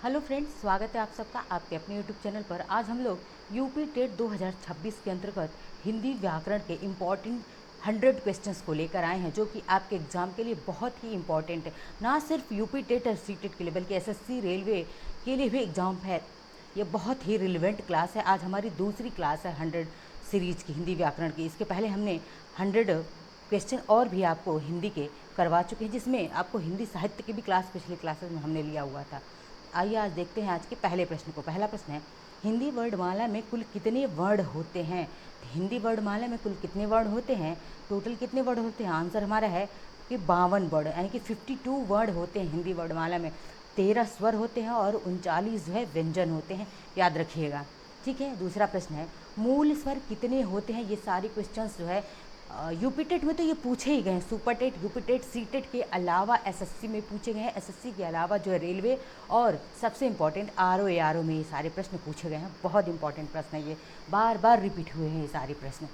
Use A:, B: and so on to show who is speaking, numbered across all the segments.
A: Hello friends, स्वागत है आप सबका आपके अपने यूट्यूब चैनल पर। आज हम लोग यूपी टेट 2026 के अंतर्गत हिंदी व्याकरण के इम्पॉर्टेंट 100 क्वेश्चंस को लेकर आए हैं, जो कि आपके एग्ज़ाम के लिए बहुत ही इम्पॉर्टेंट है। ना सिर्फ यूपी टेट और सी टेट के लिए बल्कि एसएससी रेलवे के लिए भी एग्ज़ाम है। ये बहुत ही रिलेवेंट क्लास है। आज हमारी दूसरी क्लास है 100 सीरीज़ की हिंदी व्याकरण की। इसके पहले हमने 100 क्वेश्चन और भी आपको हिंदी के करवा चुके हैं, जिसमें आपको हिंदी साहित्य की भी क्लास पिछली क्लासेस में हमने लिया हुआ था। आइए आज देखते हैं आज के पहले प्रश्न को। पहला प्रश्न है, हिंदी वर्णमाला में कुल कितने वर्ण होते हैं? हिंदी वर्णमाला में कुल कितने वर्ण होते हैं? टोटल कितने वर्ण होते हैं? आंसर हमारा है कि 52 वर्ण, यानी कि 52 वर्ण होते हैं हिंदी वर्णमाला में। 13 स्वर होते हैं और 39 जो है व्यंजन होते हैं, याद रखिएगा। ठीक है, दूसरा प्रश्न है, मूल स्वर कितने होते हैं? ये सारे क्वेश्चंस जो है यूपी टेट में तो ये पूछे ही गए हैं। Super TET, UP TET, C TET के अलावा एसएससी में पूछे गए हैं। एसएससी के अलावा जो है रेलवे और सबसे इम्पॉर्टेंट आरओ में ये सारे प्रश्न पूछे गए हैं। बहुत इंपॉर्टेंट प्रश्न है ये, बार बार रिपीट हुए हैं ये सारे प्रश्न।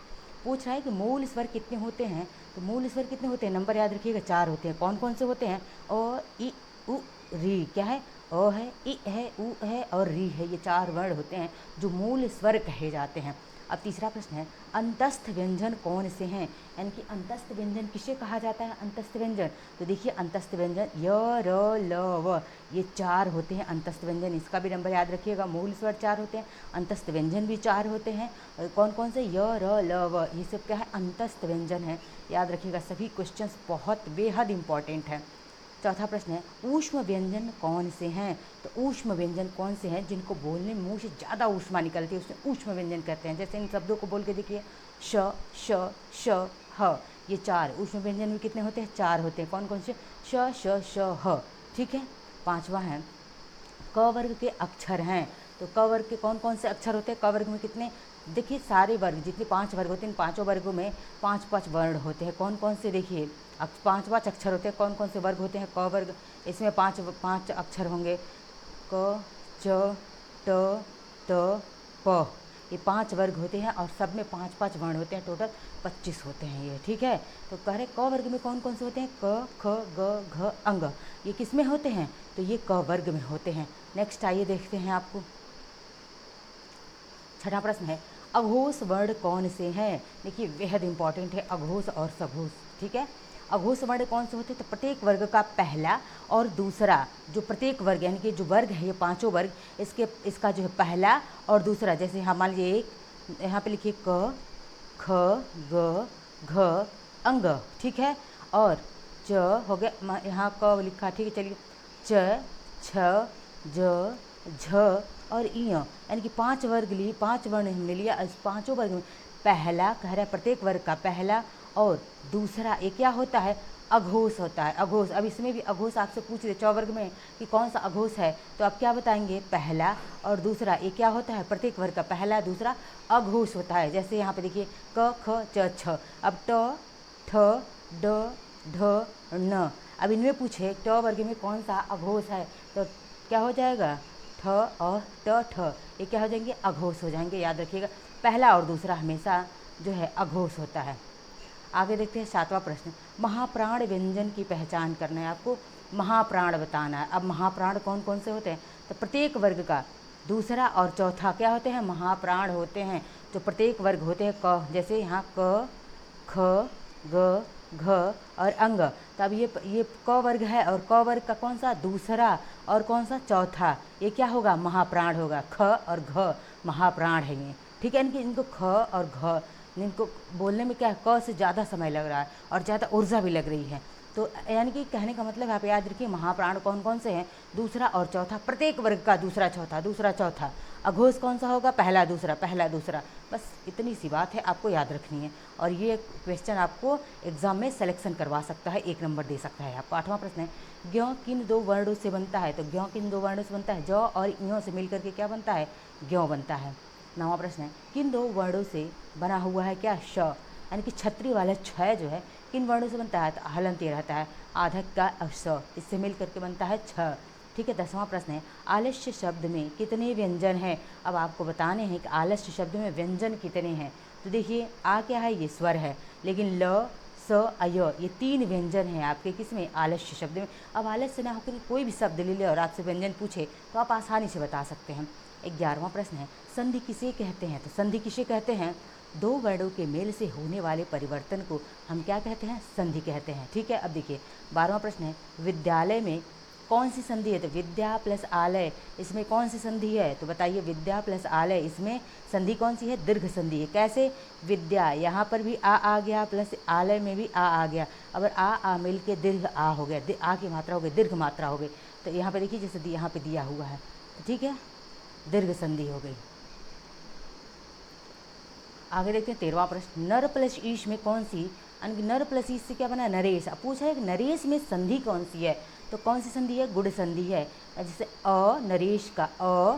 A: पूछ रहा है कि मूल स्वर कितने होते हैं, तो मूल स्वर कितने होते हैं? नंबर याद रखिएगा, 4 होते हैं। कौन कौन से होते हैं? अ, इ, उ, री। क्या है? अ है, इ है, उ है और री है। ये 4 वर्ण होते हैं जो मूल स्वर कहे जाते हैं। अब तीसरा प्रश्न है, अंतस्थ व्यंजन कौन से हैं? यानी कि अंतस्थ व्यंजन किसे कहा जाता है? अंतस्थ व्यंजन। तो देखिए, अंतस्थ व्यंजन य, र, ल, व, ये 4 होते हैं अंतस्थ व्यंजन। इसका भी नंबर याद रखिएगा। मूल स्वर 4 होते हैं, अंतस्थ व्यंजन भी 4 होते हैं। और कौन कौन से? य, र, ल, व, ये सब क्या है? अंतस्थ व्यंजन है। याद रखिएगा, सभी क्वेश्चंस बहुत बेहद इंपॉर्टेंट हैं। चौथा प्रश्न है, ऊष्म व्यंजन कौन से हैं? तो ऊष्म व्यंजन कौन से हैं जिनको बोलने में मुंह से ज़्यादा ऊष्मा निकलती है, उसमें ऊष्म व्यंजन कहते हैं। जैसे इन शब्दों को बोल के देखिए, श, श, श, ह। ये 4 ऊष्म व्यंजन में कितने होते हैं? 4 होते हैं। कौन कौन से? श, श, श, ह। ठीक है। पांचवा है, क वर्ग के अक्षर हैं। तो क वर्ग के कौन कौन से अक्षर होते हैं? क वर्ग में कितने? देखिए, सारे वर्ग, जितने 5 वर्ग होते हैं, इन पाँचों वर्गों में 5-5 वर्ण होते हैं। कौन कौन से? देखिए, 5-5 अक्षर होते हैं। कौन कौन से वर्ग होते हैं? क वर्ग, इसमें 5 अक्षर होंगे। क, च, ट, त, प। ये 5 वर्ग होते हैं और सब में 5-5 वर्ण होते हैं। टोटल 25 होते हैं ये। ठीक है। तो कह रहे क वर्ग में कौन कौन से होते हैं? क, ख, ग, घ, अंग। ये किस में होते हैं? तो ये क वर्ग में होते हैं। नेक्स्ट आइए देखते हैं आपको। छठा प्रश्न है, अघोष वर्ण कौन से हैं? देखिए, बेहद इंपॉर्टेंट है अघोष और सघोष। ठीक है। अघोष वर्ण कौन से होते हैं? तो प्रत्येक वर्ग का पहला और दूसरा, जो प्रत्येक वर्ग यानी कि जो वर्ग है, ये पांचों वर्ग, इसका जो है पहला और दूसरा। जैसे हम मान लीजिए, एक यहाँ पे लिखिए क, ख, ग, घ, अंग। ठीक है। और च हो गया, यहाँ क लिखा। ठीक है, चलिए, च, छ, ज, झ और इय, यानी कि 5 वर्ग लिए, 5 वर्ण हमने लिया। इस पांचों वर्ग में पहला कह रहा है, प्रत्येक वर्ग का पहला और दूसरा, ये क्या होता है? अघोष होता है। अघोष। अब इसमें भी अघोष आपसे पूछ रहे 4 वर्ग में कि कौन सा अघोष है, तो आप क्या बताएंगे? पहला और दूसरा। ये क्या होता है? प्रत्येक वर्ग का पहला दूसरा अघोष होता है। जैसे यहाँ पे देखिए, क, ख, च, छ। अब ट, ठ, ड, ढ, न। अब इनमें पूछे ट वर्ग में कौन सा अघोष है, तो क्या हो जाएगा? ठ और ट, ठ, ये क्या हो जाएंगे? अघोष हो जाएंगे। याद रखिएगा, पहला और दूसरा हमेशा जो है अघोष होता है। आगे देखते हैं 7वां प्रश्न, महाप्राण व्यंजन की पहचान करना है आपको। महाप्राण बताना है। अब महाप्राण कौन कौन से होते हैं? तो प्रत्येक वर्ग का दूसरा और चौथा क्या होते हैं? महाप्राण होते हैं। जो प्रत्येक वर्ग होते हैं, क, जैसे यहाँ क, ख, ग, घ और अंग। तब ये क वर्ग है और क वर्ग का कौन सा? दूसरा और कौन सा? चौथा। ये क्या होगा? महाप्राण होगा। ख और घ महाप्राण है ये। ठीक है। इनकी इनको ख और घ, इनको बोलने में क्या है? क से ज़्यादा समय लग रहा है और ज़्यादा ऊर्जा भी लग रही है। तो यानी कि कहने का मतलब आप याद रखिए, महाप्राण कौन कौन से हैं? दूसरा और चौथा, प्रत्येक वर्ग का दूसरा चौथा, दूसरा चौथा। अघोष कौन सा होगा? पहला दूसरा, पहला दूसरा। बस इतनी सी बात है, आपको याद रखनी है। और ये क्वेश्चन आपको एग्जाम में सिलेक्शन करवा सकता है, 1 नंबर दे सकता है आपको। 8वां प्रश्न है, ज्ञ किन 2 वर्णों से बनता है? तो ज्ञ किन 2 वर्णों से बनता है? ज और इयों से मिलकर के क्या बनता है? ज्ञ बनता है। 9वां प्रश्न है, किन 2 वर्णों से बना हुआ है क्या? श, यानी कि छत्री वाला छ जो है किन वर्णों से बनता है? तो हलंत ये रहता है, आधक का स, इससे मिल करके बनता है छ। ठीक है। 10वां प्रश्न है, आलस्य शब्द में कितने व्यंजन हैं? अब आपको बताने हैं कि आलस्य शब्द में व्यंजन कितने हैं। तो देखिए, आ क्या है? ये स्वर है, लेकिन ल, स, अय, ये 3 व्यंजन हैं आपके किसमें, आलस्य शब्द में। अब आलस्य ना होकर कोई भी शब्द ले ले और आपसे व्यंजन पूछे तो आप आसानी से बता सकते हैं। 11वां प्रश्न है, संधि किसे कहते हैं? तो संधि किसे कहते हैं? 2 वर्णों के मेल से होने वाले परिवर्तन को हम क्या कहते हैं? संधि कहते हैं। ठीक है, अब देखिए 12वां प्रश्न है, विद्यालय में कौन सी संधि है? तो विद्या प्लस आलय, इसमें कौन सी संधि है? तो बताइए, विद्या प्लस आलय, इसमें संधि कौन सी है? दीर्घ संधि है। कैसे? विद्या, यहाँ पर भी आ गया, प्लस आलय में भी आ गया। अब आ मिल के दीर्घ आ हो गया, आ की मात्रा हो गई, दीर्घ मात्रा हो गई। तो यहाँ पे देखिए, जैसे यहाँ पे दिया हुआ है, तो ठीक है, दीर्घ संधि हो गई। आगे देखते हैं 13वां प्रश्न, नर प्लस ईश में कौन सी, नर प्लस ईश से क्या बना? नरेश। अब पूछा है कि नरेश में संधि कौन सी है? तो कौन सी संधि है? गुड़ संधि है। जैसे नरेश का अ,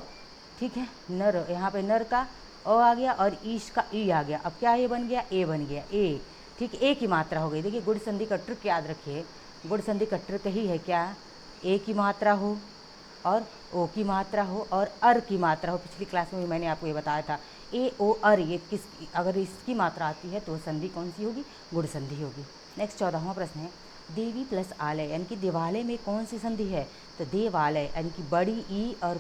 A: ठीक है, नर, यहाँ पे नर का अ आ गया और ईश का ई आ गया। अब क्या ये बन गया? ए बन गया, ए। ठीक, ए की मात्रा हो गई। देखिए गुड़ संधि का ट्रिक याद रखिए, गुड़ संधि का ट्रिक ही है क्या? ए की मात्रा हो और ओ की मात्रा हो और अर की मात्रा हो। पिछली क्लास में भी मैंने आपको ये बताया था, ए ओ अर, ये किस, अगर इसकी मात्रा आती है तो संधि कौन सी होगी? गुड़ संधि होगी। नेक्स्ट 14वां प्रश्न है, देवी प्लस आलय यानी कि देवालय में कौन सी संधि है? तो देवालय यानी कि बड़ी ई और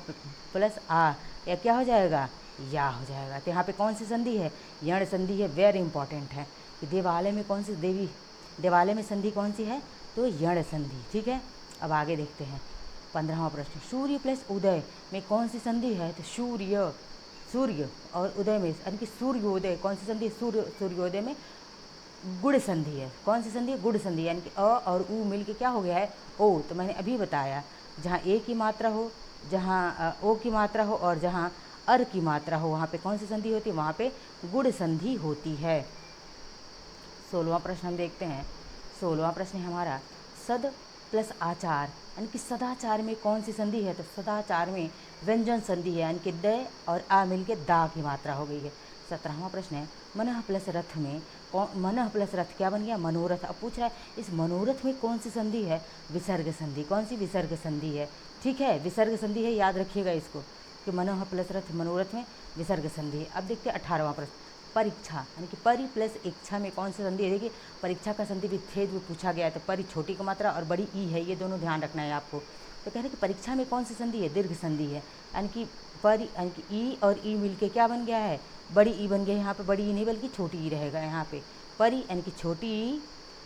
A: प्लस आ, या क्या हो जाएगा? या हो जाएगा। तो यहाँ पे कौन सी संधि है? यण संधि है। वेरी इंपॉर्टेंट है कि देवालय में कौन सी, देवालय में संधि कौन सी है? तो यण संधि। ठीक है, अब आगे देखते हैं 15वां प्रश्न, सूर्य प्लस उदय में कौन सी संधि है? तो सूर्य और उदय में यानी कि सूर्योदय, कौन सी संधि? सूर्योदय में गुड़ संधि है। कौन सी संधि है? गुड़ संधि, यानी कि अ और उ मिल के क्या हो गया है? ओ। तो मैंने अभी बताया, जहाँ ए की मात्रा हो, जहाँ ओ की मात्रा हो और जहाँ अर की मात्रा हो, वहाँ पे कौन सी संधि होती है? वहाँ पे गुड़ संधि होती है। 16वां प्रश्न हम देखते हैं। 16वां प्रश्न है हमारा, सद प्लस आचार यानी कि सदाचार में कौन सी संधि है? तो सदाचार में व्यंजन संधि है, यानी कि द और आ मिल के दा की मात्रा हो गई है। 17वां प्रश्न है, मनः प्लस रथ में मनः प्लस रथ क्या बन गया? मनोरथ। अब पूछ रहा है इस मनोरथ में कौन सी संधि है? विसर्ग संधि। कौन सी? विसर्ग संधि है। ठीक है, विसर्ग संधि है, याद रखिएगा इसको कि मनः प्लस रथ मनोरथ में विसर्ग संधि है। अब देखते हैं 18वां प्रश्न, परीक्षा यानी कि परि प्लस इच्छा में कौन सी संधि है? देखिए परीक्षा का संधि विच्छेद में पूछा गया है, तो परि छोटी की मात्रा और बड़ी ई है, ये दोनों ध्यान रखना है आपको। तो कह रहे हैं कि परीक्षा में कौन सी संधि है? दीर्घ संधि है, यानी कि परि यानी कि ई और ई मिलके क्या बन गया है? बड़ी ई बन गया। यहाँ पे बड़ी ई नहीं बल्कि छोटी ई रहेगा। यहाँ पे परि यानी कि छोटी ई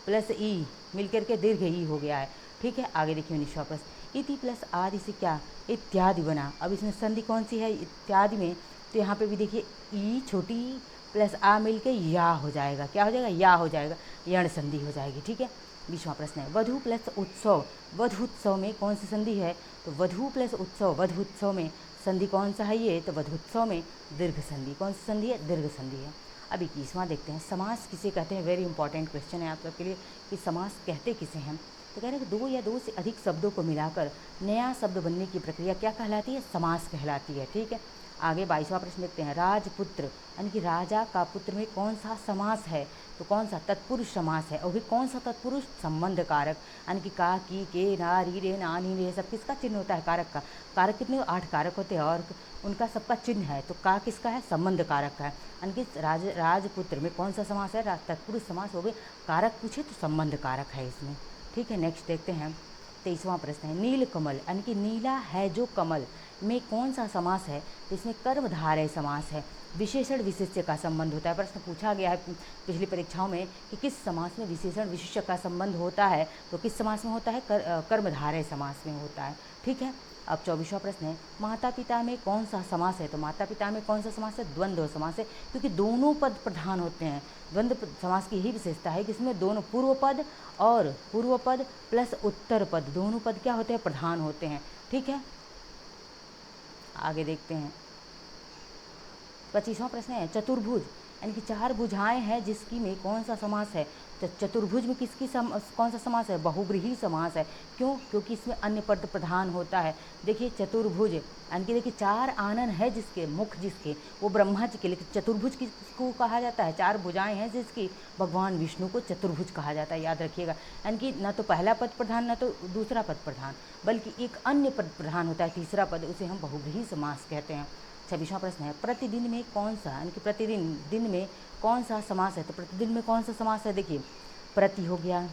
A: प्लस ई मिल करके दीर्घ ई हो गया है। ठीक है, आगे देखिए 19वां प्रश्न, इति प्लस आदि से क्या? इत्यादि बना। अब इसमें संधि कौन सी है इत्यादि में? तो यहाँ पे भी देखिए ई छोटी प्लस आ मिल के या हो जाएगा। क्या हो जाएगा? या हो जाएगा, यण संधि हो जाएगी। ठीक है, 20वां प्रश्न है, वधु प्लस उत्सव, वधु उत्सव में कौन सी संधि है? तो वधु प्लस उत्सव, वधु उत्सव में संधि कौन सा है? ये तो वधु उत्सव में दीर्घ संधि। कौन सी संधि है? दीर्घ संधि है। अब 21वां देखते हैं, समास किसे कहते हैं? वेरी इंपॉर्टेंट क्वेश्चन है आप सबके लिए कि समास कहते किसे हैं। तो कह रहे हैं कि 2 या 2 से अधिक शब्दों को मिलाकर नया शब्द बनने की प्रक्रिया क्या कहलाती है? समास कहलाती है। ठीक है, आगे 22वां प्रश्न देखते हैं, राजपुत्र यानी कि राजा का पुत्र में कौन सा समास है? तो कौन सा? तत्पुरुष समास है। और भी कौन सा तत्पुरुष? संबंध कारक, यानी कि का, की, के, ना, री, रे, ना, नी, रे, सब किसका चिन्ह होता है? कारक का। कारक कितने? 8 कारक होते हैं और उनका सबका चिन्ह है। तो का किसका है? संबंध कारक का है। यानी कि राजपुत्र में कौन सा समास है? तत्पुरुष समास हो गए। कारक पूछे तो संबंध कारक है इसमें। ठीक है, नेक्स्ट देखते हैं 23वां प्रश्न है, नील कमल यानी कि नीला है जो कमल में कौन सा समास है? तो इसमें कर्मधारय समास है। विशेषण विशेष्य का संबंध होता है। प्रश्न पूछा गया है पिछली परीक्षाओं में कि किस समास में विशेषण विशेष्य का संबंध होता है? तो किस समास में होता है? कर्मधारय समास में होता है। ठीक है, अब 24वां प्रश्न है, माता पिता में कौन सा समास है? तो माता पिता में कौन सा समास है? द्वंद्व समास है, क्योंकि दोनों पद प्रधान होते हैं। द्वंद्व समास की यही विशेषता है कि इसमें दोनों पूर्व पद प्लस उत्तर पद दोनों पद क्या होते हैं? प्रधान होते हैं। ठीक है, आगे देखते हैं 25वां प्रश्न है, चतुर्भुज यानी कि 4 भुजाएं हैं जिसकी में कौन सा समास है? तो चतुर्भुज में किसकी कौन सा समास है? बहुब्रीहि समास है। क्यों? क्योंकि इसमें अन्य पद प्रधान होता है। देखिए चतुर्भुज यानी कि देखिए 4 आनन है जिसके, मुख जिसके वो ब्रह्मा जी के, लेकिन चतुर्भुज किसको कहा जाता है? 4 भुजाएं हैं जिसकी भगवान विष्णु को चतुर्भुज कहा जाता है, याद रखिएगा। यानी कि न तो पहला पद प्रधान न तो दूसरा पद प्रधान, बल्कि एक अन्य पद प्रधान होता है, तीसरा पद, उसे हम बहुब्रीहि समास कहते हैं। 26वां प्रश्न है, प्रतिदिन में कौन सा यानी कि प्रतिदिन दिन में कौन सा समास है? तो प्रतिदिन में कौन सा समास है? देखिए प्रति हो गया,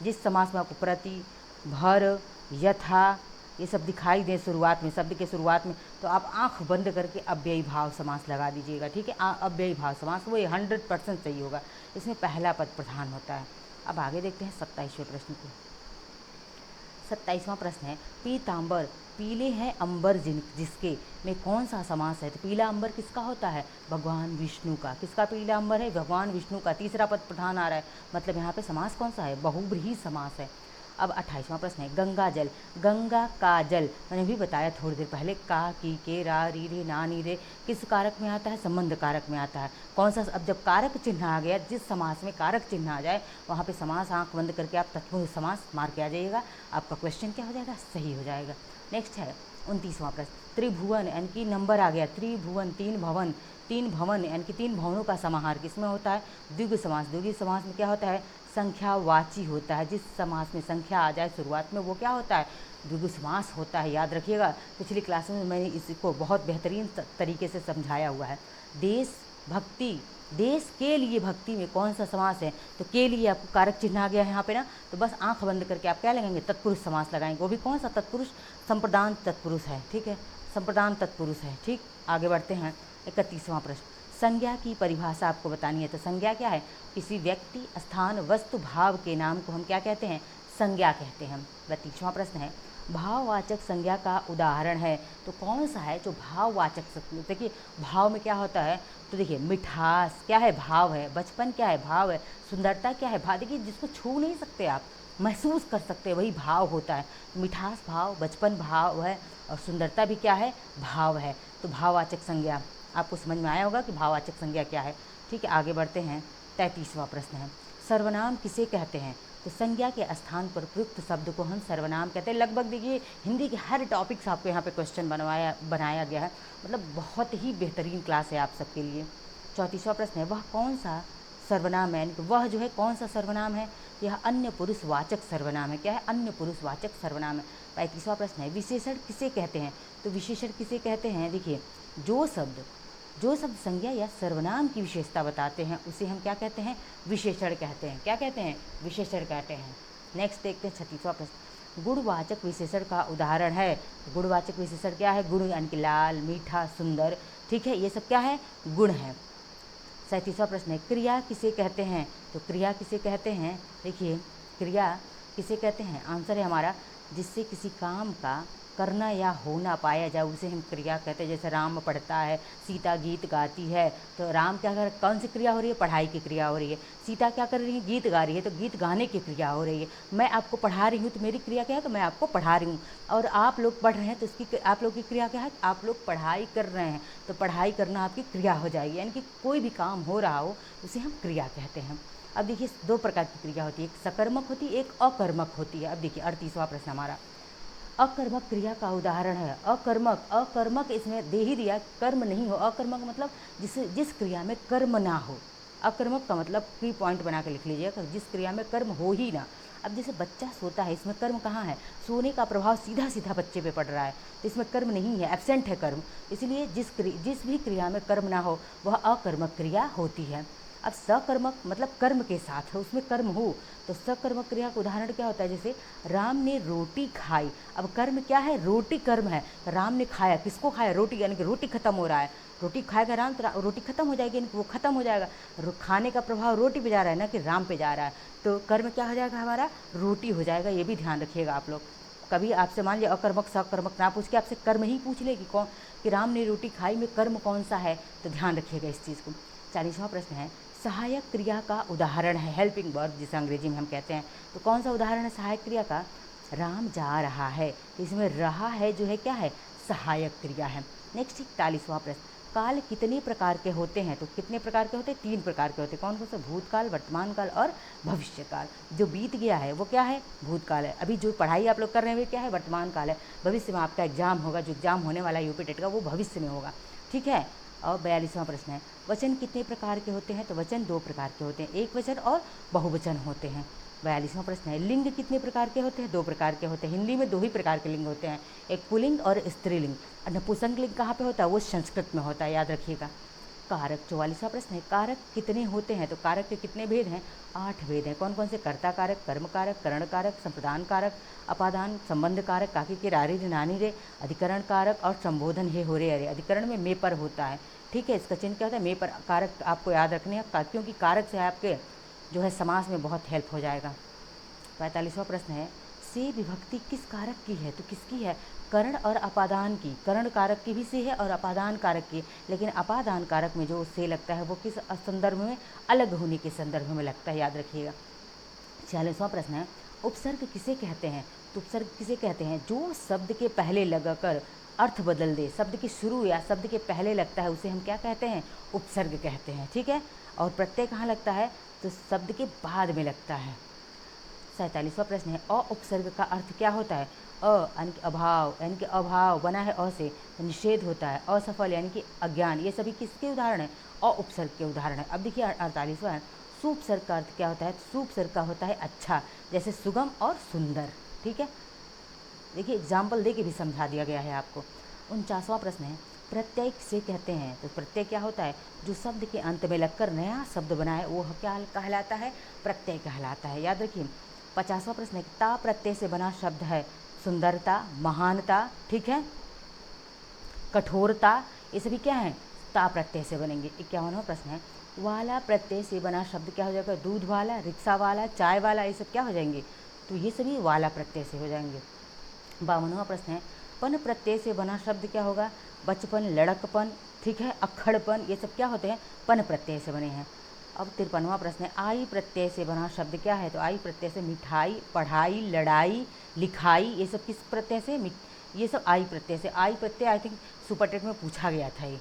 A: जिस समास में आपको प्रति, भर, यथा ये सब दिखाई दे शुरुआत में, शब्द के शुरुआत में, तो आप आंख बंद करके अव्ययी भाव समास लगा दीजिएगा, ठीक है। अव्ययी भाव समास वो 100% सही होगा, इसमें पहला पद प्रधान होता है। अब आगे देखते हैं 27वें प्रश्न को। 27वां प्रश्न है, पीतांबर पीले हैं अंबर जिसके में कौन सा समास है? तो पीला अंबर किसका होता है? भगवान विष्णु का। किसका पीला अंबर है? भगवान विष्णु का। तीसरा पद प्रधान आ रहा है, मतलब यहाँ पे समास कौन सा है? बहुब्रीहि समास है। अब 28वां प्रश्न है, गंगा जल, गंगा का जल मैंने भी बताया थोड़ी देर पहले, का, की, के, रा, री, रे, ना, नी, रे किस कारक में आता है? संबंध कारक में आता है। कौन सा? अब जब कारक चिन्ह आ गया, जिस समास में कारक चिन्ह आ जाए वहाँ पे समास आंख बंद करके आप तत्पुरुष समास मार के आ जाइएगा, आपका क्वेश्चन क्या हो जाएगा? सही हो जाएगा। नेक्स्ट है 29वां प्रश्न, त्रिभुवन यानी कि नंबर आ गया, त्रिभुवन तीन भवन, तीन भवन यानी कि तीन भवनों का समाहार किसमें होता है? द्विगु समास। द्विगु समास में क्या होता है? संख्यावाची होता है। जिस समास में संख्या आ जाए शुरुआत में वो क्या होता है? द्विगु समास होता है। याद रखिएगा, पिछली क्लास में मैंने इसको बहुत बेहतरीन तरीके से समझाया हुआ है। देश भक्ति, देश के लिए भक्ति में कौन सा समास है? तो के लिए आपको कारक चिन्ह आ गया है यहाँ पे ना, तो बस आंख बंद करके आप क्या लगाएंगे? तत्पुरुष समास लगाएंगे। वो भी कौन सा तत्पुरुष? संप्रदान तत्पुरुष है, ठीक है, संप्रदान तत्पुरुष है, ठीक। आगे बढ़ते हैं 31वां प्रश्न, संज्ञा की परिभाषा आपको बतानी है। तो संज्ञा क्या है? किसी व्यक्ति, स्थान, वस्तु, भाव के नाम को हम क्या कहते हैं? संज्ञा कहते हैं। 32वां प्रश्न है, भाववाचक संज्ञा का उदाहरण है। तो कौन सा है जो भाववाचक संज्ञा? देखिए भाव में क्या होता है, तो देखिए मिठास क्या है? भाव है। बचपन क्या है? भाव है। सुंदरता क्या है? भाव। देखिए जिसको छू नहीं सकते आप, महसूस कर सकते हैं, वही भाव होता है। मिठास भाव, बचपन भाव है, और सुंदरता भी क्या है? भाव है। तो भाववाचक संज्ञा आपको समझ में आया होगा कि भाववाचक संज्ञा क्या है, ठीक है। आगे बढ़ते हैं 33वां प्रश्न है, सर्वनाम किसे कहते हैं? तो संज्ञा के स्थान पर प्रयुक्त शब्द को हम सर्वनाम कहते हैं। लगभग देखिए हिंदी के हर टॉपिक्स आपको यहाँ पे क्वेश्चन बनाया गया है, मतलब बहुत ही बेहतरीन क्लास है आप सबके लिए। 34वां प्रश्न है, वह कौन सा सर्वनाम है? वह जो है कौन सा सर्वनाम है? यह अन्य पुरुषवाचक सर्वनाम है। क्या है? अन्य पुरुषवाचक सर्वनाम है। 35वां प्रश्न है, विशेषण किसे कहते हैं? तो विशेषण किसे कहते हैं? देखिए जो शब्द संज्ञा या सर्वनाम की विशेषता बताते हैं उसे हम क्या कहते हैं? विशेषण कहते हैं। क्या कहते हैं? विशेषण कहते हैं। नेक्स्ट देखते हैं 36वां प्रश्न, गुणवाचक विशेषण का उदाहरण है। तो गुणवाचक विशेषण क्या है? गुण यानी कि लाल, मीठा, सुंदर, ठीक है, ये सब क्या है? गुण है। 37वां प्रश्न है, क्रिया किसे कहते हैं? तो क्रिया किसे कहते हैं? देखिए क्रिया किसे कहते हैं? आंसर है हमारा, जिससे किसी काम का करना या होना पाया जाए उसे हम क्रिया कहते हैं। जैसे राम पढ़ता है, सीता गीत गाती है, तो राम क्या कर, कौन सी क्रिया हो रही है? पढ़ाई की क्रिया हो रही है। सीता क्या कर रही है? गीत गा रही है, तो गीत गाने की क्रिया हो रही है। मैं आपको पढ़ा रही हूँ तो मेरी क्रिया क्या है? तो मैं आपको पढ़ा रही हूँ। और आप लोग पढ़ रहे हैं तो इसकी आप लोग की क्रिया क्या है? आप लोग पढ़ाई कर रहे हैं, तो पढ़ाई करना आपकी क्रिया हो जाएगी। यानी कि कोई भी काम हो रहा हो उसे हम क्रिया कहते हैं। अब देखिए दो प्रकार की क्रिया होती है, एक सकर्मक होती है, एक अकर्मक होती है। अब देखिए 38वां प्रश्न हमारा, अकर्मक क्रिया का उदाहरण है। अकर्मक इसमें दे ही दिया, कर्म नहीं हो। अकर्मक मतलब जिस क्रिया में कर्म ना हो। अकर्मक का मतलब की पॉइंट बना के लिख लीजिएगा, जिस क्रिया में कर्म हो ही ना। अब जैसे बच्चा सोता है, इसमें कर्म कहाँ है? सोने का प्रभाव सीधा सीधा बच्चे पे पड़ रहा है, तो इसमें कर्म नहीं है, एब्सेंट है कर्म। इसलिए जिस भी क्रिया में कर्म ना हो वह अकर्मक क्रिया होती है। अब सकर्मक मतलब कर्म के साथ है, उसमें कर्म हो, तो सकर्मक क्रिया का उदाहरण क्या होता है? जैसे राम ने रोटी खाई। अब कर्म क्या है? रोटी कर्म है। राम ने खाया, किसको खाया? रोटी, यानी कि रोटी खत्म हो रहा है। रोटी खाएगा राम तो रोटी खत्म हो जाएगी, यानी कि वो खत्म हो जाएगा। खाने का प्रभाव रोटी पे जा रहा है ना कि राम पे जा रहा है, तो कर्म क्या हो जाएगा? हमारा रोटी हो जाएगा। ये भी ध्यान रखिएगा आप लोग। कभी आपसे मान लिया अकर्मक सकर्मक ना पूछ के आपसे कर्म ही पूछ ले कि राम ने रोटी खाई में कर्म कौन सा है, तो ध्यान रखिएगा इस चीज़ को। 40वां प्रश्न है, सहायक क्रिया का उदाहरण है, हेल्पिंग वर्ब जिसे अंग्रेजी में हम कहते हैं। तो कौन सा उदाहरण है सहायक क्रिया का? राम जा रहा है, तो इसमें रहा है जो है क्या है? सहायक क्रिया है। नेक्स्ट 41वां प्रश्न, काल कितने प्रकार के होते हैं? तो कितने प्रकार के होते हैं? 3 प्रकार के होते हैं। कौन कौन से? भूतकाल, वर्तमान काल और भविष्यकाल। जो बीत गया है वो क्या है? भूतकाल है। अभी जो पढ़ाई आप लोग कर रहे हैं वो क्या है? वर्तमान काल है। भविष्य में आपका एग्जाम होगा, जो एग्जाम होने वाला यूपी टेट का, वो भविष्य में होगा, ठीक है। और 42वां प्रश्न है, वचन कितने प्रकार के होते हैं? तो वचन 2 प्रकार के होते हैं, एक वचन और बहुवचन होते हैं। 42वां प्रश्न है, लिंग कितने प्रकार के होते हैं? 2 प्रकार के होते हैं। हिंदी में 2 ही प्रकार के लिंग होते हैं, एक पुल्लिंग और स्त्रीलिंग। नपुंसक लिंग कहाँ पे होता है? वो संस्कृत में होता है, याद रखिएगा। कारक 44वां प्रश्न है, कारक कितने होते हैं? तो कारक के कितने भेद हैं? 8 भेद हैं। कौन कौन से? कर्ता कारक, कर्म कारक, करण कारक, संप्रदान कारक, अपादान, संबंध कारक, काकी के रारी रे नानी रे, अधिकरण कारक और संबोधन हे हो रे अरे। अधिकरण में मे पर होता है, ठीक है। इसका चिन्ह क्या होता है? मे पर। कारक आपको याद रखने हैं, क्योंकि कारक से आपके जो है समास में बहुत हेल्प हो जाएगा। 45वां प्रश्न है, से विभक्ति किस कारक की है? तो किसकी है? करण और अपादान की। करण कारक की भी से है और अपादान कारक की, लेकिन अपादान कारक में जो से लगता है वो किस संदर्भ में? अलग होने के संदर्भ में लगता है, याद रखिएगा। 46वां प्रश्न है, उपसर्ग किसे कहते हैं? तो उपसर्ग किसे कहते हैं? जो शब्द के पहले लगाकर अर्थ बदल दे, शब्द के शुरू या शब्द के पहले लगता है उसे हम क्या कहते हैं? उपसर्ग कहते हैं, ठीक है। और प्रत्यय कहाँ लगता है? तो शब्द के बाद में लगता है। 47वां प्रश्न है, अ उपसर्ग का अर्थ क्या होता है? यानी कि अभाव, यानी कि अभाव बना है अ से, तो निषेध होता है। असफल यानी कि अज्ञान, ये सभी किसके उदाहरण हैं? अ उपसर्ग के उदाहरण है। अब देखिए 48वां है, सुपसर्ग का अर्थ क्या होता है? सुपसर्ग का होता है अच्छा, जैसे सुगम और सुंदर, ठीक है। देखिए एग्जाम्पल दे के भी समझा दिया गया है आपको। 49वां प्रश्न है, प्रत्यय किसे कहते हैं? तो प्रत्यय क्या होता है? जो शब्द के अंत में लगकर नया शब्द बनाए वो क्या कहलाता है? प्रत्यय कहलाता है, याद रखिए। 50वां प्रश्न है, ता प्रत्यय से बना शब्द है सुंदरता, महानता, ठीक है, कठोरता, ये सभी क्या है? ता प्रत्यय से बनेंगे। 51वां प्रश्न है, वाला प्रत्यय से बना शब्द क्या हो जाएगा? दूध वाला, रिक्शा वाला, चाय वाला, ये सब क्या हो जाएंगे? तो ये सभी वाला प्रत्यय से हो जाएंगे। 52वां प्रश्न है, पन प्रत्यय से बना शब्द क्या होगा? बचपन, लड़कपन, ठीक है, अक्खड़पन, ये सब क्या होते हैं? पन प्रत्यय से बने हैं। अब 53वां प्रश्न है, आई प्रत्यय से बना शब्द क्या है? तो आई प्रत्यय से मिठाई, पढ़ाई, लड़ाई, लिखाई, ये सब किस प्रत्यय से? ये सब आई प्रत्यय से। आई प्रत्यय आई थिंक सुपरटेट में पूछा गया था ये।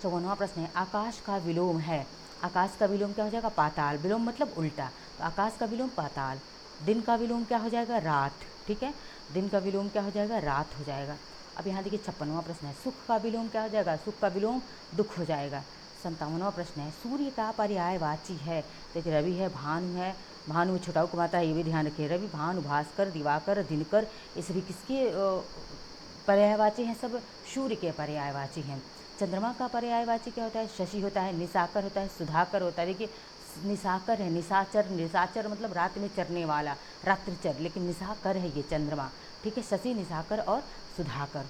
A: 54वां प्रश्न है, आकाश का विलोम है। आकाश का विलोम क्या हो जाएगा? पाताल। विलोम मतलब उल्टा, तो आकाश का विलोम पाताल। दिन का विलोम क्या हो जाएगा? रात, ठीक है। दिन का विलोम क्या हो जाएगा? रात हो जाएगा। अब यहाँ देखिए 56वां प्रश्न है, सुख का विलोम क्या हो जाएगा? सुख का विलोम दुख हो जाएगा। 57वां प्रश्न है, सूर्य का पर्यायवाची है। देखिए रवि है, भानु है, भानु छुटाऊ कमाता है, ये भी ध्यान रखिए। रवि, भानु, भास्कर, दिवाकर, दिनकर, ये सभी किसके पर्यायवाची हैं? सब सूर्य के पर्यायवाची हैं। चंद्रमा का पर्यायवाची क्या होता है? शशि होता है, निशाकर होता है, सुधाकर होता है। देखिए निशाकर है, निशाचर, निशाचर मतलब रात में चरने वाला, रात्रिचर, लेकिन निशाकर है ये चंद्रमा, ठीक है। शशि, निशाकर और सुधाकर।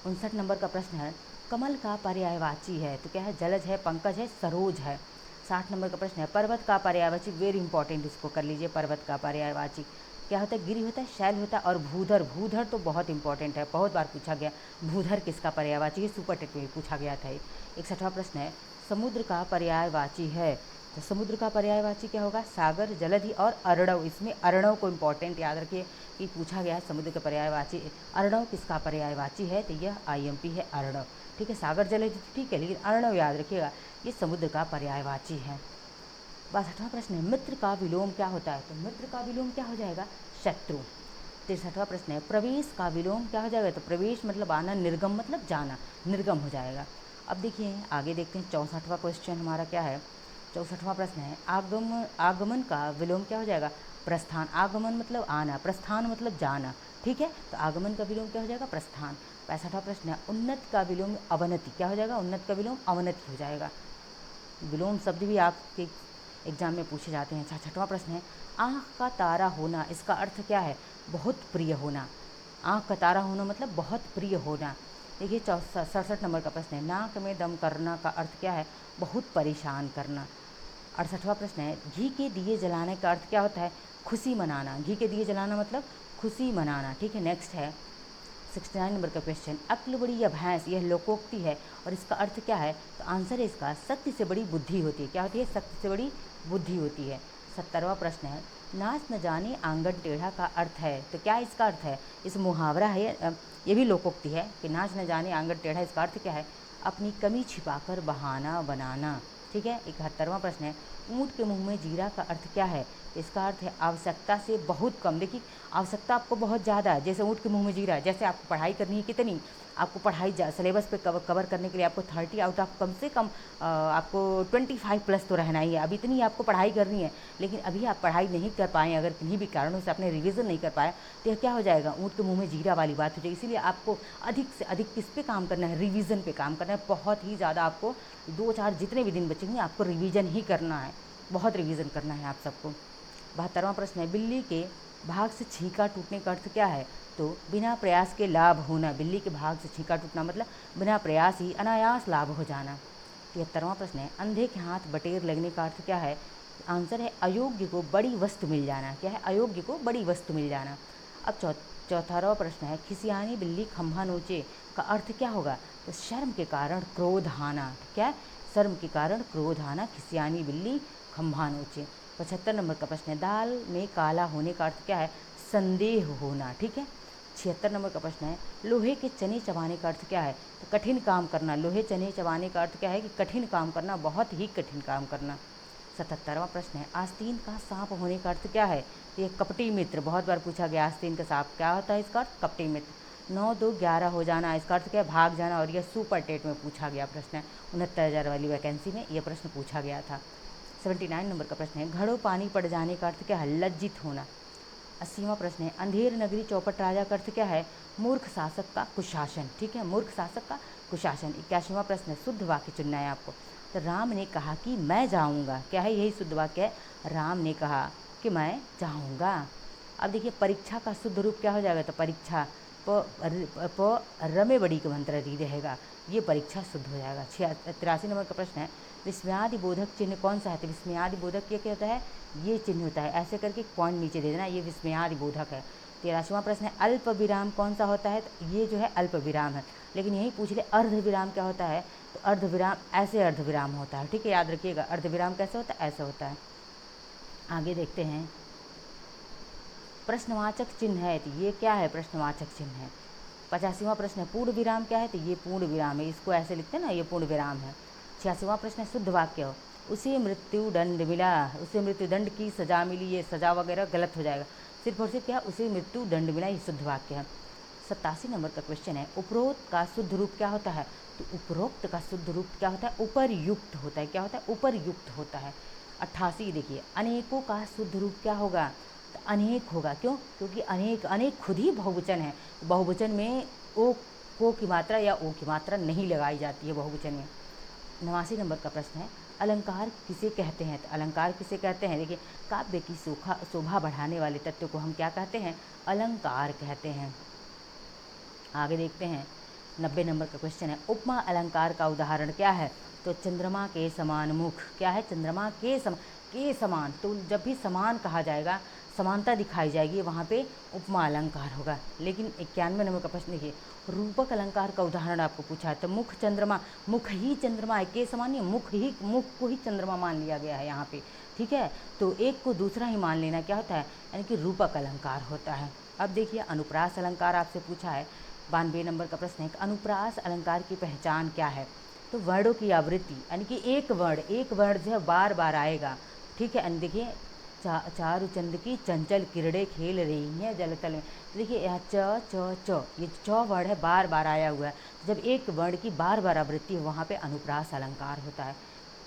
A: 59 नंबर का प्रश्न है, कमल का पर्यायवाची है। तो क्या है? जलज है, पंकज है, सरोज है। 60 नंबर का प्रश्न है, पर्वत का पर्यायवाची, वेरी इंपॉर्टेंट, इसको कर लीजिए। पर्वत का पर्यायवाची क्या होता है? गिरी होता है, शैल होता है और भूधर। भूधर तो बहुत इंपॉर्टेंट है, बहुत बार पूछा गया। भूधर किसका पर्यायवाची है? सुपरटेट में भी पूछा गया था। 61वां प्रश्न है, समुद्र का पर्यायवाची है। तो समुद्र का पर्यायवाची क्या होगा? सागर, जलधि और अर्णव। इसमें अर्णव को इंपॉर्टेंट याद रखिए कि पूछा गया है समुद्र का पर्यायवाची। अर्णव किसका पर्यायवाची है? तो यह IMP है, अर्णव, ठीक है। सागर, जलधि ठीक है, लेकिन अर्णव याद रखिएगा, ये समुद्र का पर्यायवाची है। 62वां प्रश्न है, मित्र का विलोम क्या होता है? तो मित्र का विलोम क्या हो जाएगा? शत्रु। 63वां प्रश्न है, प्रवेश का विलोम क्या हो जाएगा? तो प्रवेश मतलब आना, निर्गम मतलब जाना, निर्गम हो जाएगा। अब देखिए आगे देखते हैं 64वां क्वेश्चन हमारा क्या है। 64वां प्रश्न है, आगमन का विलोम क्या हो जाएगा? प्रस्थान। आगमन मतलब आना, प्रस्थान मतलब जाना, ठीक है। तो आगमन का विलोम क्या हो जाएगा? प्रस्थान। 65वां प्रश्न है, उन्नत का विलोम अवनति क्या हो जाएगा? उन्नत का विलोम अवनति हो जाएगा। विलोम शब्द भी आपके एग्जाम में पूछे जाते हैं। 66वां प्रश्न है, आँख का तारा होना, इसका अर्थ क्या है? बहुत प्रिय होना। आँख का तारा होना मतलब बहुत प्रिय होना। देखिए 67 नंबर का प्रश्न है, नाक में दम करना का अर्थ क्या है? बहुत परेशान करना। 68वां प्रश्न है, घी के दिए जलाने का अर्थ क्या होता है? खुशी मनाना। घी के दिए जलाना मतलब खुशी मनाना, ठीक है। नेक्स्ट है 69 नंबर का क्वेश्चन, अक्ल बड़ी या भैंस, यह लोकोक्ति है और इसका अर्थ क्या है? तो आंसर है इसका, शक्ति से बड़ी बुद्धि होती है। क्या होती है? शक्ति से बड़ी बुद्धि होती है। 70वां प्रश्न है, नाच न जाने आंगन टेढ़ा का अर्थ है। तो क्या इसका अर्थ है? इस मुहावरा है, ये भी लोकोक्ति है कि नाच न जाने आंगन टेढ़ा, इसका अर्थ क्या है? अपनी कमी छिपाकर बहाना बनाना, ठीक है। 71वां प्रश्न है, ऊँट के मुंह में जीरा का अर्थ क्या है? इसका अर्थ है आवश्यकता से बहुत कम। देखिए आवश्यकता आपको बहुत ज़्यादा है, जैसे ऊँट के मुँह में जीरा है। जैसे आपको पढ़ाई करनी है कितनी, आपको पढ़ाई सिलेबस पे कवर करने के लिए आपको 30 आउट ऑफ कम से कम आपको 25 प्लस तो रहना ही है। अब इतनी आपको पढ़ाई करनी है, लेकिन अभी आप पढ़ाई नहीं कर पाएँ, अगर किन्हीं भी कारणों से आपने रिवीजन नहीं कर पाया, तो यह क्या हो जाएगा, ऊँट के मुँह में जीरा वाली बात हो जाएगी। इसीलिए आपको अधिक से अधिक किस पे काम करना है, रिवीजन पे काम करना है। बहुत ही ज़्यादा आपको 2-4 जितने भी दिन बचेंगे आपको रिवीजन ही करना है, बहुत रिवीजन करना है आप सबको। 72वां प्रश्न है, बिल्ली के भाग से छींका टूटने का अर्थ क्या है? तो बिना प्रयास के लाभ होना। बिल्ली के भाग से छींका टूटना मतलब बिना प्रयास ही अनायास लाभ हो जाना। 73वां प्रश्न है, अंधे के हाथ बटेर लगने का अर्थ क्या है? आंसर है अयोग्य को बड़ी वस्तु मिल जाना। क्या है? अयोग्य को बड़ी वस्तु मिल जाना। अब 74वां प्रश्न है, खिसियानी बिल्ली खंभा नोचे का अर्थ क्या होगा? तो शर्म के कारण क्रोध आना। क्या है? शर्म के कारण क्रोध आना, खिसियानी बिल्ली खंभा नोचे। 75 नंबर का प्रश्न है, दाल में काला होने का अर्थ क्या है? संदेह होना। ठीक है। 76 नंबर का प्रश्न है, लोहे के चने चबाने का अर्थ क्या है? तो कठिन काम करना। लोहे चने चबाने का अर्थ क्या है? कि कठिन काम करना, बहुत ही कठिन काम करना। 77वां प्रश्न है, आस्तीन का सांप होने का अर्थ क्या है? तो ये कपटी मित्र, बहुत बार पूछा गया। आस्तीन का सांप क्या होता है? इसका अर्थ कपटी मित्र। 9, 2, 11 हो जाना, इसका अर्थ क्या है? भाग जाना। और यह सुपर टेट में पूछा गया प्रश्न है। 69,000 वाली वैकेंसी में यह प्रश्न पूछा गया था। 79 नंबर का प्रश्न है, घड़ों पानी पड़ जाने का अर्थ क्या है? लज्जित होना। 80वां प्रश्न है, अंधेर नगरी चौपट राजा का अर्थ क्या है? मूर्ख शासक का कुशासन। ठीक है, मूर्ख शासक का कुशासन। 81वां प्रश्न है, शुद्ध वाक्य चुनना है आपको। तो राम ने कहा कि मैं जाऊंगा। क्या है? यही शुद्ध वाक्य है, राम ने कहा कि मैं जाऊंगा। अब देखिए परीक्षा का शुद्ध रूप क्या हो जाएगा? तो परीक्षा प र में बड़ी मंत्र री रहेगा, ये परीक्षा शुद्ध हो जाएगा। 83 नंबर का प्रश्न है, विस्मयादि बोधक चिन्ह कौन सा है? तो विस्मयादि बोधक ये क्या होता है? ये चिन्ह होता है। ऐसे करके पॉइंट नीचे दे देना, ये विस्मयादि बोधक है। 83वां प्रश्न है, अल्प विराम कौन सा होता है? तो ये जो है अल्प विराम है। लेकिन यही पूछ ले अर्ध विराम क्या होता है? तो अर्ध विराम ऐसे अर्ध विराम होता है। ठीक है, याद रखिएगा, अर्ध विराम कैसे होता है? ऐसे होता है। आगे देखते हैं, प्रश्नवाचक चिन्ह है, तो ये क्या है? प्रश्नवाचक चिन्ह है। 85वां प्रश्न है, पूर्ण विराम क्या है? तो ये पूर्ण विराम है, इसको ऐसे लिखते हैं ना, ये पूर्ण विराम है। 86वां प्रश्न है, शुद्ध वाक्य हो, उसे मृत्यु दंड मिला, उसे मृत्यु दंड की सजा मिली, ये सजा वगैरह गलत हो जाएगा। सिर्फ और सिर्फ क्या? उसे मृत्यु दंड मिला, ये शुद्ध वाक्य है। 87 नंबर का क्वेश्चन है, उपरोक्त का शुद्ध रूप क्या होता है? तो उपरोक्त का शुद्ध रूप क्या होता है? उपरयुक्त होता है। क्या होता है? उपरयुक्त होता है। 88 देखिए, अनेकों का शुद्ध रूप क्या होगा? तो अनेक होगा। क्यों? क्योंकि अनेक अनेक खुद ही बहुवचन है। बहुवचन में ओ को की मात्रा या ओ की मात्रा नहीं लगाई जाती है बहुवचन में। 89 नंबर का प्रश्न है, अलंकार किसे कहते हैं? तो अलंकार किसे कहते हैं? देखिए, काव्य की शोभा बढ़ाने वाले तत्व को हम क्या कहते हैं? अलंकार कहते हैं। आगे देखते हैं, 90 नंबर का क्वेश्चन है, उपमा अलंकार का उदाहरण क्या है? तो चंद्रमा के समान मुख। क्या है? चंद्रमा के समान। तो जब भी समान कहा जाएगा, समानता दिखाई जाएगी, वहाँ पे उपमा अलंकार होगा। लेकिन 91 नंबर का प्रश्न देखिए, रूपक अलंकार का उदाहरण आपको पूछा है। तो मुख चंद्रमा, मुख ही चंद्रमा है, के समान नहीं, मुख को ही चंद्रमा मान लिया गया है यहाँ पे। ठीक है, तो एक को दूसरा ही मान लेना क्या होता है? यानी कि रूपक अलंकार होता है। अब देखिए, अनुप्रास अलंकार आपसे पूछा है। 92 नंबर का प्रश्न है, अनुप्रास अलंकार की पहचान क्या है? तो वर्णों की आवृत्ति, यानी कि एक वर्ण जो है बार बार आएगा। ठीक है, देखिए, चारु चंद की चंचल किरणें खेल रही हैं जलतल में। तो देखिए यहाँ च ये च वर्ण है, बार बार आया हुआ है। जब एक वर्ण की बार बार आवृत्ति हो, वहाँ पे अनुप्रास अलंकार होता है।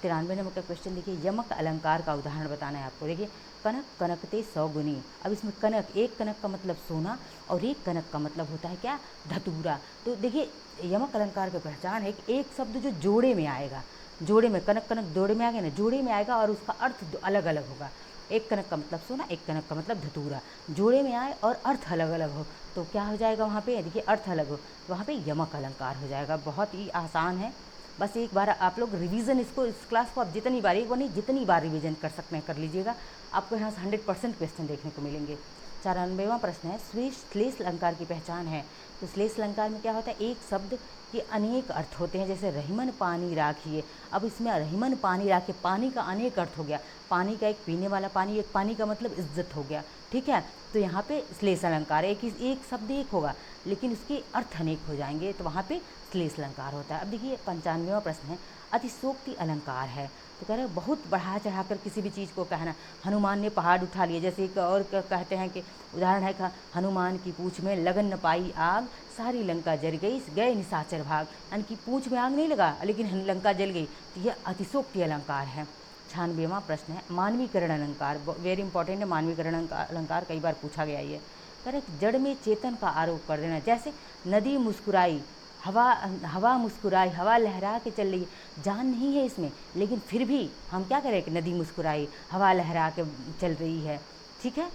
A: 93 नंबर का क्वेश्चन देखिए, यमक अलंकार का उदाहरण बताना है आपको। देखिए, कनक कनकते 100 गुनी। अब इसमें कनक, एक कनक का मतलब सोना और एक कनक का मतलब होता है क्या? धतूरा। तो देखिए, यमक अलंकार की पहचान है कि एक शब्द जो जोड़े में आएगा, जोड़े में, कनक कनक जोड़े में आ गया ना, जोड़े में आएगा और उसका अर्थ अलग अलग होगा। एक कनक का मतलब सोना, एक कनक का मतलब धतूरा, जोड़े में आए और अर्थ अलग अलग हो, तो क्या हो जाएगा वहाँ पे? देखिए, अर्थ अलग हो, तो वहाँ पे यमक अलंकार हो जाएगा। बहुत ही आसान है, बस एक बार आप लोग रिवीजन, इसको, इस क्लास को आप जितनी बार, एक बार नहीं जितनी बार रिवीजन कर सकते हैं कर लीजिएगा, आपको यहाँ से 100% क्वेश्चन देखने को मिलेंगे। 94वां प्रश्न है, श्लेष अलंकार की पहचान है। तो श्लेष अलंकार में क्या होता है, एक शब्द के अनेक अर्थ होते हैं। जैसे रहीमन पानी राखिए, अब इसमें रहीमन पानी राखिए, पानी का अनेक अर्थ हो गया। पानी का एक पीने वाला पानी, एक पानी का मतलब इज्जत हो गया, ठीक है। तो यहाँ पे श्लेष अलंकार एक शब्द एक होगा लेकिन उसके अर्थ अनेक हो जाएंगे, तो वहाँ पे श्लेष अलंकार होता है। अब देखिए 95वां प्रश्न है, अतिशोक्ति अलंकार है। तो कह रहे हैं बहुत बढ़ा चढ़ाकर किसी भी चीज़ को कहना। हनुमान ने पहाड़ उठा लिए, जैसे एक और कहते हैं कि उदाहरण है, हनुमान की पूँछ में लगन न पाई आग, सारी लंका जल गई गए निशाचर भाग। यानी कि पूँछ में आग नहीं लगा लेकिन लंका जल गई, तो यह अतिशोक्ति अलंकार है। 96वां प्रश्न है, मानवीकरण अलंकार। वेरी इंपॉर्टेंट है मानवीकरण अलंकार, कई बार पूछा गया ये। करेक्ट, जड़ में चेतन का आरोप कर देना। जैसे नदी मुस्कुराई, हवा मुस्कुराई, हवा लहरा के चल रही है, जान नहीं है इसमें लेकिन फिर भी हम क्या करें कि नदी मुस्कुराई, हवा लहरा के चल रही है, ठीक है।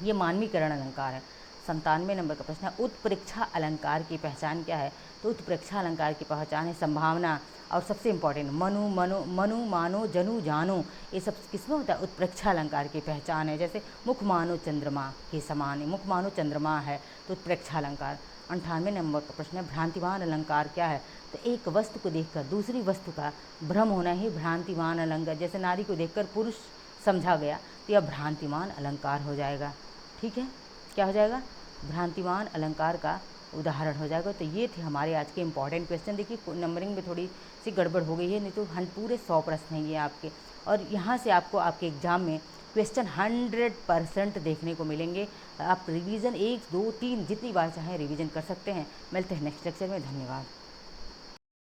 A: ये मानवीकरण अलंकार है। 97 नंबर का प्रश्न है, उत्प्रेक्षा अलंकार की पहचान क्या है। तो उत्प्रेक्षा अलंकार की पहचान है संभावना, और सबसे इंपॉर्टेंट मनु मानो जनु जानो, ये सब किसमें होता है, उत्प्रेक्षा अलंकार की पहचान है। जैसे मुख मानो चंद्रमा के समान है, मुख मानो चंद्रमा है तो उत्प्रेक्षा अलंकार। 98 नंबर का प्रश्न है, भ्रांतिवान अलंकार क्या है। तो एक वस्तु को देखकर दूसरी वस्तु का भ्रम होना ही भ्रांतिवान अलंकार। जैसे नारी को देखकर पुरुष समझा गया तो यह भ्रांतिवान अलंकार हो जाएगा, ठीक है। क्या हो जाएगा, भ्रांतिवान अलंकार का उदाहरण हो जाएगा। तो ये थे हमारे आज के इंपॉर्टेंट क्वेश्चन। देखिए नंबरिंग में थोड़ी सी गड़बड़ हो गई है, नहीं तो पूरे 100 प्रश्न हैं ये आपके, और यहाँ से आपको आपके एग्ज़ाम में क्वेश्चन 100% देखने को मिलेंगे। आप रिवीजन 1 2 3 जितनी बार चाहें रिवीजन कर सकते हैं। मिलते हैं नेक्स्ट लेक्चर में, धन्यवाद।